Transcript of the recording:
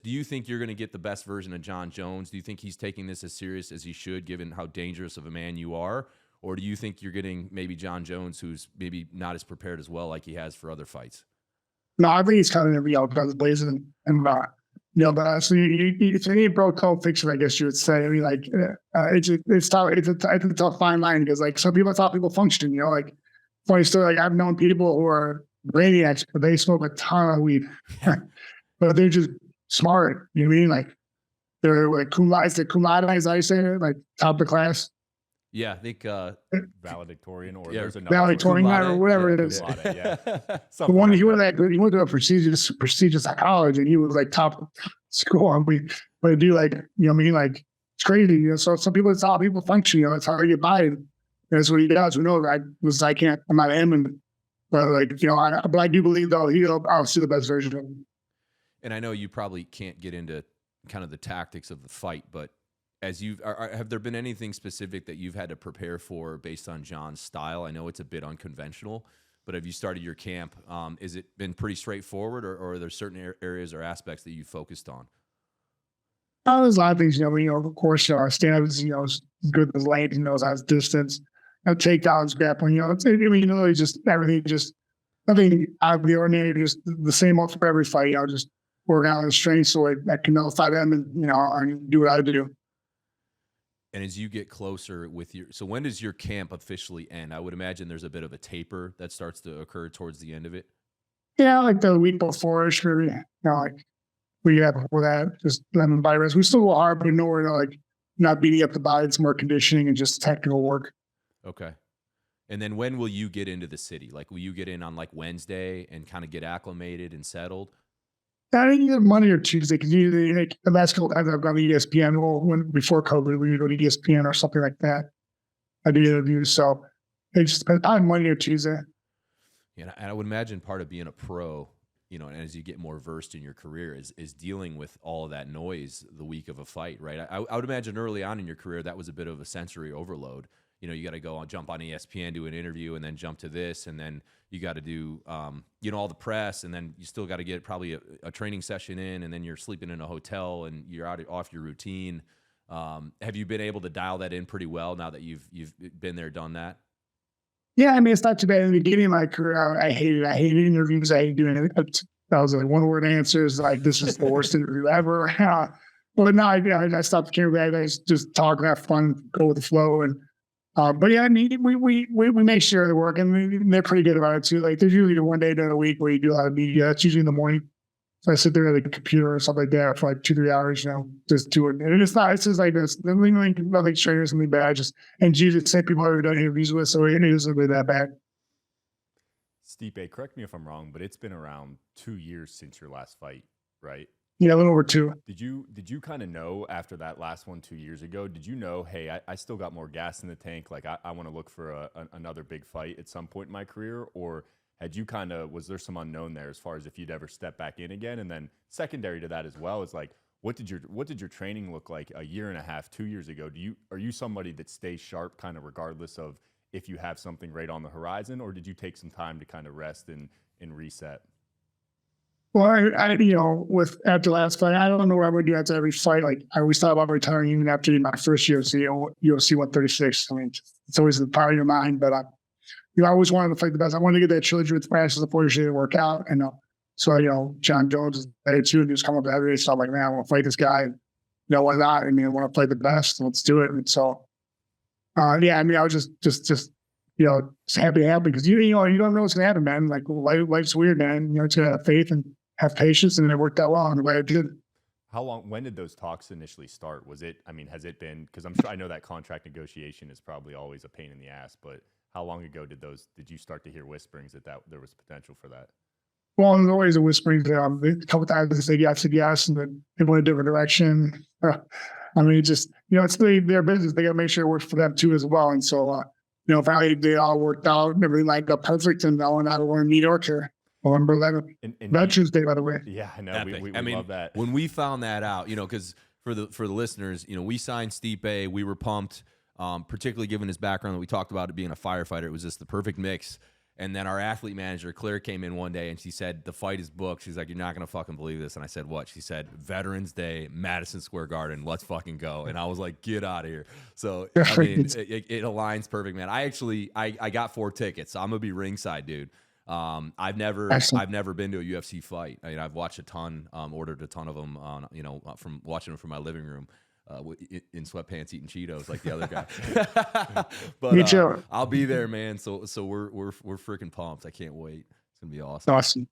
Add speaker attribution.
Speaker 1: Do you think you're going to get the best version of Jon Jones? Do you think he's taking this as serious as he should, given how dangerous of a man you are? Or do you think you're getting maybe Jon Jones, who's maybe not as prepared as well like he has for other fights?
Speaker 2: No, I think he's kind of, guns blazing and, but so if you need bro code fiction, I guess you would say. I mean, like, it's tough. It's a tough fine line because, like, some people thought people function. Like, funny story. Like, I've known people who are brainiacs, but they smoke a ton of weed, but they're just smart. You know what I mean? Like, they're like cum laude, as I say, like top of the class.
Speaker 1: Yeah, I think
Speaker 3: valedictorian or
Speaker 2: there's another valedictorian or whatever it is.
Speaker 3: Yeah.
Speaker 2: The one he went to a prestigious college and he was like top score. But do like like it's crazy. So some people it's how people function. It's hard to get by. And that's what he does. Who knows? I'm not him. But like but I do believe though I'll see the best version of him.
Speaker 1: And I know you probably can't get into kind of the tactics of the fight, but as have there been anything specific that you've had to prepare for based on Jon's style? I know it's a bit unconventional, but have you started your camp? Is it been pretty straightforward, or are there certain areas or aspects that you focused on?
Speaker 2: There's a lot of things, of course, our stand-up is, is good with length, knows how to distance, takedowns, grappling, it's just everything, just nothing out of the ordinary, just the same old for every fight, just work out the strength so I can nullify them and, and do what I do.
Speaker 1: And as you get closer so when does your camp officially end? I would imagine there's a bit of a taper that starts to occur towards the end of it.
Speaker 2: Yeah, like the week before, sure. Like we have before that, just lemon virus. We still go hard, but nowhere to like not beating up the body. It's more conditioning and just technical work.
Speaker 1: Okay. And then when will you get into the city? Like, will you get in on like Wednesday and kind of get acclimated and settled?
Speaker 2: I think either Monday or Tuesday, because usually like the last couple times I've gone to ESPN, before COVID, we would go to ESPN or something like that. I do interviews, so it just depends on Monday or Tuesday.
Speaker 1: Yeah, and I would imagine part of being a pro, and as you get more versed in your career, is dealing with all of that noise the week of a fight, right? I would imagine early on in your career that was a bit of a sensory overload. You got to jump on ESPN, do an interview, and then jump to this, and then you got to do, all the press, and then you still got to get probably a training session in, and then you're sleeping in a hotel, and you're off your routine. Have you been able to dial that in pretty well now that you've been there, done that?
Speaker 2: Yeah, I mean, it's not too bad. In the beginning of my career, I hated interviews. I hated doing it. That was like one-word answers. Like, this is the worst interview ever. But now I stopped caring. I just talk, have fun, go with the flow, and. But yeah, I mean, we make sure they work, and they're pretty good about it too. Like, there's usually one day during the week where you do a lot of media. It's usually in the morning. So I sit there at the computer or something like that for like 2-3 hours, just do it. And it's just like this. Nothing strange, something bad. And Jesus, the same people I've done interviews with, so it isn't really that bad.
Speaker 3: Stipe, correct me if I'm wrong, but it's been around 2 years since your last fight, right?
Speaker 2: Yeah, a little over 2.
Speaker 3: Did you kind of know after that last one 2 years ago, did you know, hey, I still got more gas in the tank, like I want to look for another big fight at some point in my career? Or had you was there some unknown there as far as if you'd ever step back in again? And then secondary to that as well is like, what did your training look like a year and a half, 2 years ago? Are you somebody that stays sharp kind of regardless of if you have something right on the horizon, or did you take some time to kind of rest and reset?
Speaker 2: Well, I with after last fight, I don't know what I'm going to do after every fight. Like, I always thought about retiring even after my first UFC 136. I mean, it's always the part of your mind, but I always wanted to fight the best. I wanted to get that trilogy with Francis before it didn't work out. And so, Jon Jones is there too, and he was coming up to heavyweight. So I'm like, man, I want to fight this guy. And, why not? I mean, I want to fight the best. Let's do it. And so, yeah, I mean, I was just happy because you don't know what's gonna happen, man. Like, life's weird, man. It's gonna have faith and have patience, and it worked out well in the way it did.
Speaker 3: When did those talks initially start? Has it been, because I know that contract negotiation is probably always a pain in the ass, but how long ago did you start to hear whisperings that there was potential for that?
Speaker 2: Well, there's always a whispering. A couple times they said yes, and then they went a different direction. I mean, it's their business. They got to make sure it works for them too as well. And so, finally they all worked out, everything lined up perfect, and now we're in New York here. November 11th. Veterans Day, by the way.
Speaker 3: Yeah, I know. We love that.
Speaker 1: When we found that out, because for the listeners, we signed Stipe. We were pumped, particularly given his background that we talked about it being a firefighter. It was just the perfect mix. And then our athlete manager, Claire, came in one day and she said, the fight is booked. She's like, you're not going to fucking believe this. And I said, what? She said, Veterans Day, Madison Square Garden. Let's fucking go. And I was like, get out of here. So, I mean, it aligns perfect, man. I got 4 tickets. So I'm going to be ringside, dude. I've never been to a UFC fight. I mean, I've watched a ton, ordered a ton of them on, from watching them from my living room. In sweatpants eating Cheetos like the other guy. But
Speaker 2: Me too.
Speaker 1: I'll be there, man. So we're freaking pumped. I can't wait. It's gonna be awesome.
Speaker 2: Awesome.